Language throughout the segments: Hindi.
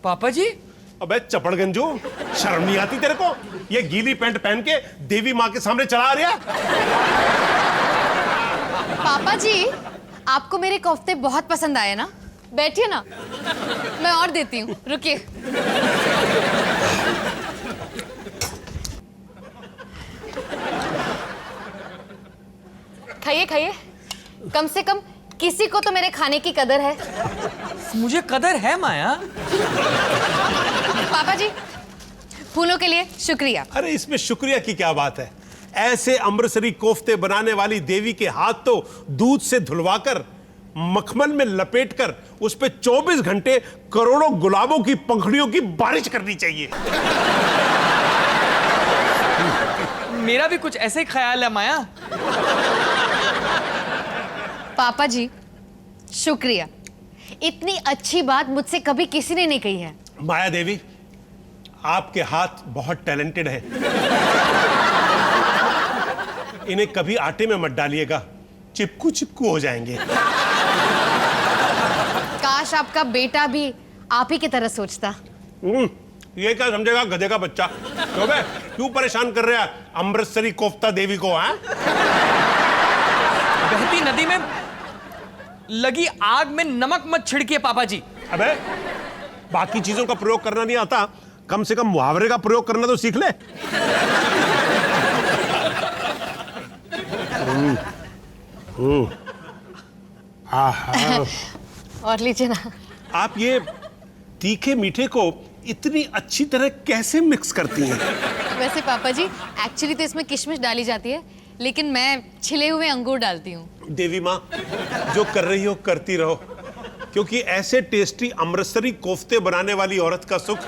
पापा जी। अबे चपड़गंजू, शर्म नहीं आती तेरे को? ये गीली पैंट पहन के देवी माँ के सामने चला आ रहा? पापा जी, आपको मेरे कोफ्ते बहुत पसंद आए ना? बैठिए ना, मैं और देती हूँ, रुकिए। खाइए खाइए, कम से कम किसी को तो मेरे खाने की कदर है। मुझे कदर है माया। पापा जी, फूलों के लिए शुक्रिया। अरे इसमें शुक्रिया की क्या बात है? ऐसे अमृतसरी कोफ्ते बनाने वाली देवी के हाथ तो दूध से धुलवाकर मखमल में लपेटकर उस पे 24 घंटे करोड़ों गुलाबों की पंखुड़ियों की बारिश करनी चाहिए। मेरा भी कुछ ऐसे ही ख्याल है माया। पापा जी, शुक्रिया। इतनी अच्छी बात मुझसे कभी किसी ने नहीं कही है। माया देवी, आपके हाथ बहुत टैलेंटेड है। इन्हें कभी आटे में मत डालिएगा, चिपकू चिपकू हो जाएंगे। काश आपका बेटा भी आप ही की तरह सोचता। ये क्या समझेगा गधे का बच्चा? तो बे, क्यों परेशान कर रहा है अमृतसरी कोफ्ता देवी को? हैं? बहती नदी में लगी आग में नमक मत छिड़किए पापा जी। अबे, बाकी चीजों का प्रयोग करना नहीं आता, कम से कम मुहावरे का प्रयोग करना तो सीख ले। और लीजिए ना। आप ये तीखे मीठे को इतनी अच्छी तरह कैसे मिक्स करती हैं? वैसे पापा जी, एक्चुअली तो इसमें किशमिश डाली जाती है, लेकिन मैं छिले हुए अंगूर डालती हूँ। देवी माँ, जो कर रही हो करती रहो, क्योंकि ऐसे टेस्टी अमृतसरी कोफ्ते बनाने वाली औरत का सुख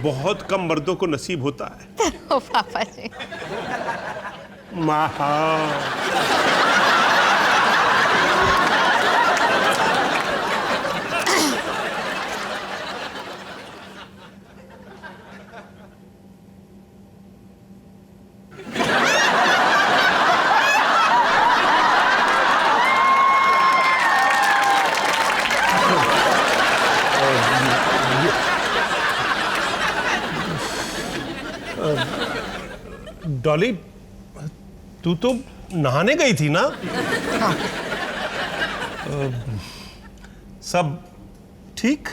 बहुत कम मर्दों को नसीब होता है। ओ पापा जी। माहा। डॉली, तू तो नहाने गई थी ना? हाँ। सब ठीक?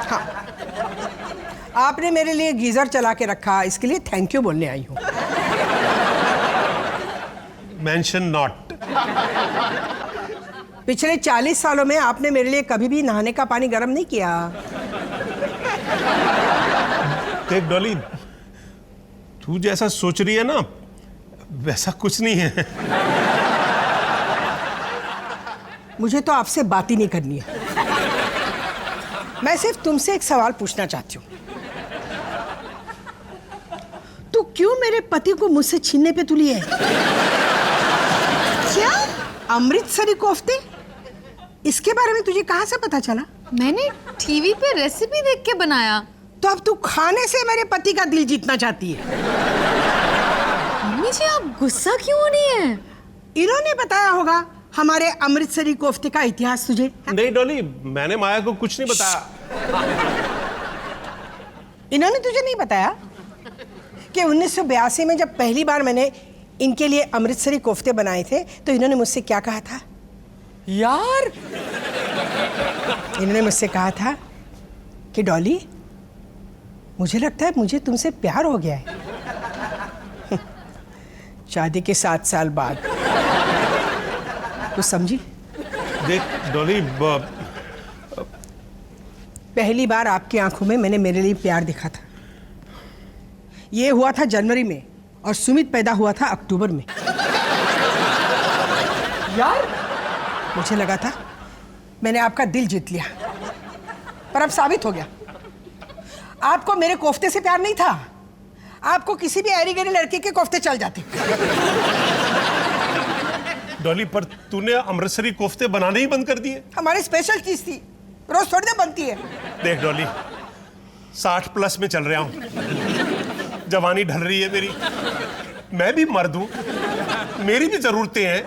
हाँ, आपने मेरे लिए गीजर चला के रखा, इसके लिए थैंक यू बोलने आई हूँ। Mention not. पिछले 40 सालों में आपने मेरे लिए कभी भी नहाने का पानी गर्म नहीं किया। देख डॉली, तू जैसा सोच रही है ना, वैसा कुछ नहीं है। मुझे तो आपसे बात ही नहीं करनी है। मैं सिर्फ तुमसे एक सवाल पूछना चाहती हूँ। तू क्यों मेरे पति को मुझसे छीनने पे तुली है? क्या? अमृतसरी कोफ्ते? इसके बारे में तुझे कहाँ से पता चला? मैंने टीवी पे रेसिपी देख के बनाया। तो अब तू खाने से मेरे पति का दिल जीतना चाहती है? मम्मी जी, आप गुस्सा क्यों हो रही हैं? इन्होंने बताया होगा हमारे अमृतसरी कोफ्ते का इतिहास तुझे? नहीं डॉली, मैंने माया को कुछ नहीं बताया। इन्होंने तुझे नहीं बताया कि 1982 में जब पहली बार मैंने इनके लिए अमृतसरी कोफ्ते बनाए थे तो इन्होंने मुझसे क्या कहा था? यार, इन्होंने मुझसे कहा था कि डॉली, मुझे लगता है मुझे तुमसे प्यार हो गया है। शादी के 7 साल बाद। तो समझी? देख डॉली, पहली बार आपकी आंखों में मैंने मेरे लिए प्यार देखा था। ये हुआ था जनवरी में और सुमित पैदा हुआ था अक्टूबर में। यार, मुझे लगा था मैंने आपका दिल जीत लिया, पर अब साबित हो गया आपको मेरे कोफ्ते से प्यार नहीं था। आपको किसी भी ऐरी गैरी लड़के के कोफ्ते चल जाते। डॉली, पर तूने अमृतसरी कोफ्ते बनाने ही बंद कर दिए। हमारी स्पेशल चीज थी, रोज थोड़ी ना बनती है। देख डॉली, 60+ में चल रहा हूं, जवानी ढल रही है मेरी, मैं भी मर्द हूं, मेरी भी जरूरतें हैं।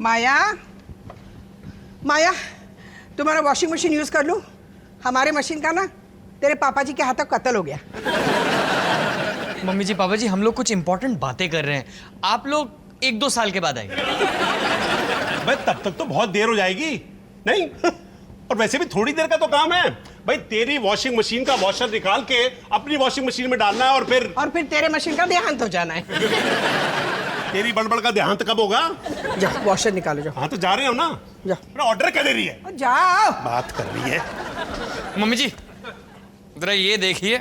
माया, माया, तुम्हारा वॉशिंग मशीन यूज कर लूं? हमारे मशीन का ना तेरे पापा जी के हाथों कत्ल हो गया। मम्मी जी पापा जी, हम लोग कुछ इंपॉर्टेंट बातें कर रहे हैं, आप लोग 1-2 साल के बाद आइए। भाई तब तक तो बहुत देर हो जाएगी। नहीं और वैसे भी थोड़ी देर का तो काम है भाई। तेरी वॉशिंग मशीन का वॉशर निकाल के अपनी वॉशिंग मशीन में डालना है और फिर तेरे मशीन का देहांत हो जाना है। तेरी बड़बड़ का देहांत कब होगा? जा वॉशर निकालो, जाओ। हाँ तो जा रहे हो ना? जा। ऑर्डर क्या दे रही है? जाओ। बात कर रही है। मम्मी जी जरा ये देखिए।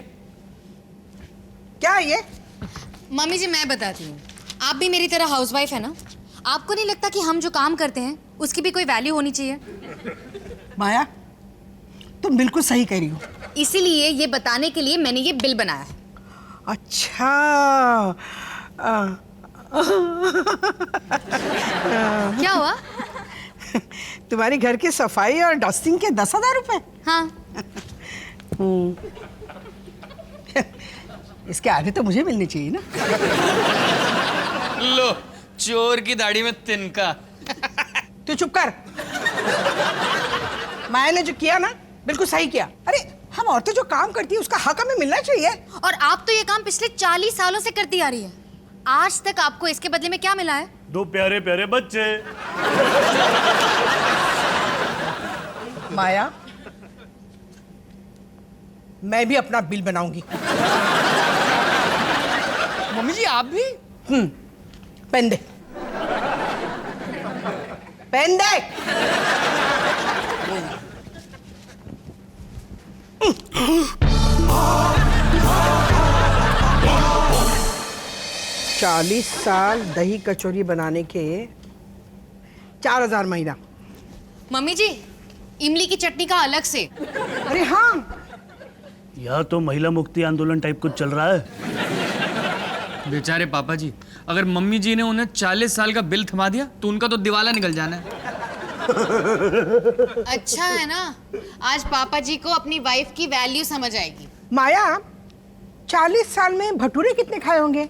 क्या है ये? मम्मी जी मैं बताती हूँ, आप भी मेरी तरह हाउसवाइफ है ना? आपको नहीं लगता कि हम जो काम करते हैं उसकी भी कोई वैल्यू होनी चाहिए? माया, तुम बिल्कुल सही कह रही हो। इसीलिए ये बताने के लिए मैंने ये बिल बनाया है। अच्छा क्या हुआ? तुम्हारी घर की सफाई और डस्टिंग के 10,000 रुपए? हाँ। इसके आधे तो मुझे मिलने चाहिए ना। लो, चोर की दाढ़ी में तिनका। तू चुप कर। माया ने जो किया ना बिल्कुल सही किया। अरे हम औरतें जो काम करती है उसका हक हमें मिलना चाहिए। और आप तो ये काम पिछले 40 सालों से करती आ रही है। आज तक आपको इसके बदले में क्या मिला है? 2 प्यारे प्यारे बच्चे। माया, मैं भी अपना बिल बनाऊंगी। मम्मी जी आप भी? पेन दे, पेन दे। 40 साल दही कचौरी बनाने के 4,000 महीना। मम्मी जी इमली की चटनी का अलग से। अरे हाँ, यह तो महिला मुक्ति आंदोलन टाइप कुछ चल रहा है। बेचारे पापा जी, अगर मम्मी जी ने उन्हें 40 साल का बिल थमा दिया तो उनका तो दिवाला निकल जाना है। अच्छा है ना, आज पापा जी को अपनी वाइफ की वैल्यू समझ आएगी। माया 40 साल में भटूरे कितने खाए होंगे?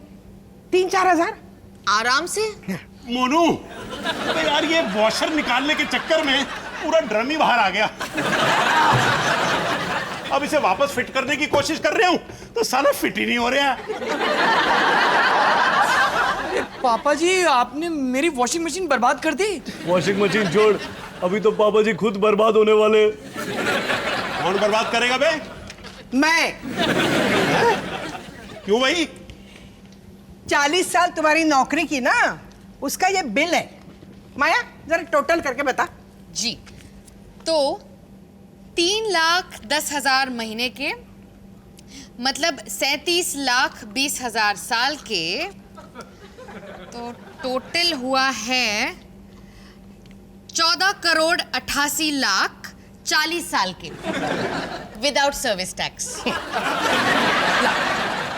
3-4 हजार आराम से। मोनू, अबे यार ये वॉशर निकालने के चक्कर में पूरा ड्रम ही बाहर आ गया। अब इसे वापस फिट करने की कोशिश कर रहा हूं तो साला फिट ही नहीं हो रहा। पापा जी आपने मेरी वॉशिंग मशीन बर्बाद कर दी। वॉशिंग मशीन छोड़, अभी तो पापा जी खुद बर्बाद होने वाले। कौन बर्बाद करेगा बे? मैं। क्यों भाई? 40 साल तुम्हारी नौकरी की ना, उसका ये बिल है। माया जरा टोटल करके बता। जी तो 3,10,000 महीने के, मतलब 37,20,000 साल के, तो टोटल हुआ है 14,88,40,000 साल के विदाउट सर्विस टैक्स।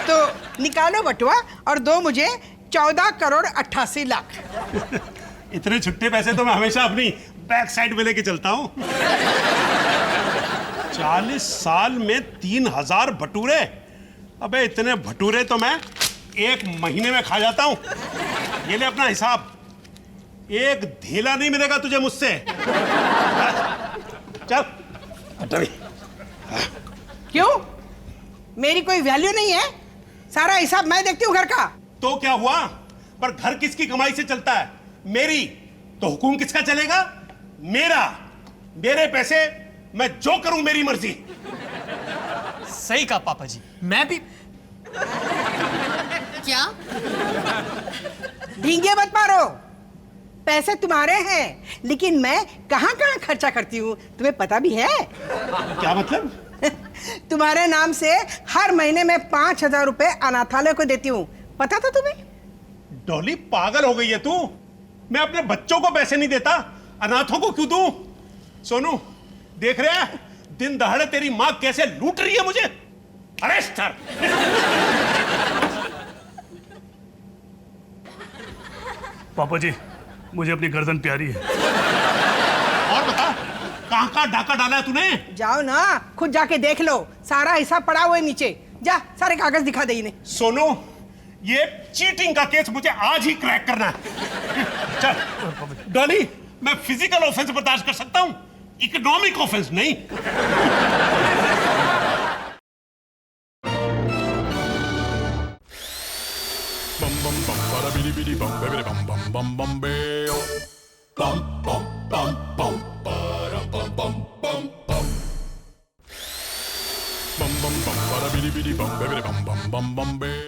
तो निकालो बटुआ और दो मुझे 14,88,00,000। इतने छुट्टे पैसे तो मैं हमेशा अपनी बैक साइड में लेके चलता हूं। 40 साल में 3,000 भटूरे। अबे इतने भटूरे तो मैं 1 महीने में खा जाता हूं। ये ले अपना हिसाब। एक धेला नहीं मिलेगा तुझे मुझसे। चल हट। क्यों? मेरी कोई वैल्यू नहीं है? सारा हिसाब मैं देखती हूँ घर का। तो क्या हुआ? पर घर किसकी कमाई से चलता है? मेरी। तो हुकुम किसका चलेगा? मेरा। मेरे पैसे, मैं जो करूं मेरी मर्जी। सही कहा पापा जी, मैं भी। क्या? ढींगे मत मारो। पैसे तुम्हारे हैं, लेकिन मैं कहाँ कहाँ खर्चा करती हूँ तुम्हें पता भी है? क्या मतलब? तुम्हारे नाम से हर महीने में 5,000 रुपए अनाथालय को देती हूँ, पता था तुम्हें? डॉली पागल हो गई है तू। मैं अपने बच्चों को पैसे नहीं देता, अनाथों को क्यों दूं? सोनू देख रहे हैं दिन दहाड़े तेरी माँ कैसे लूट रही है मुझे। अरेस्ट कर। पापा जी मुझे अपनी गर्दन प्यारी है। और बता कहाँ कहाँ डाका डाला है तूने? जाओ ना, खुद जाके देख लो, सारा हिसाब पड़ा हुआ है नीचे। जा सारे कागज दिखा दे इन्हें। सोनू ये चीटिंग का केस मुझे आज ही क्रैक करना है। चल डॉली मैं फिजिकल ऑफेंस बर्दाश्त कर सकता हूं, इकोनॉमिक ऑफेंस नहीं। bum bum bum bada bidi bidi bum baby bum bum bum bum beo bum bum bum bum bada bum bum bum bum bum bum bum bada bidi bidi bum baby bum bum bum bum beo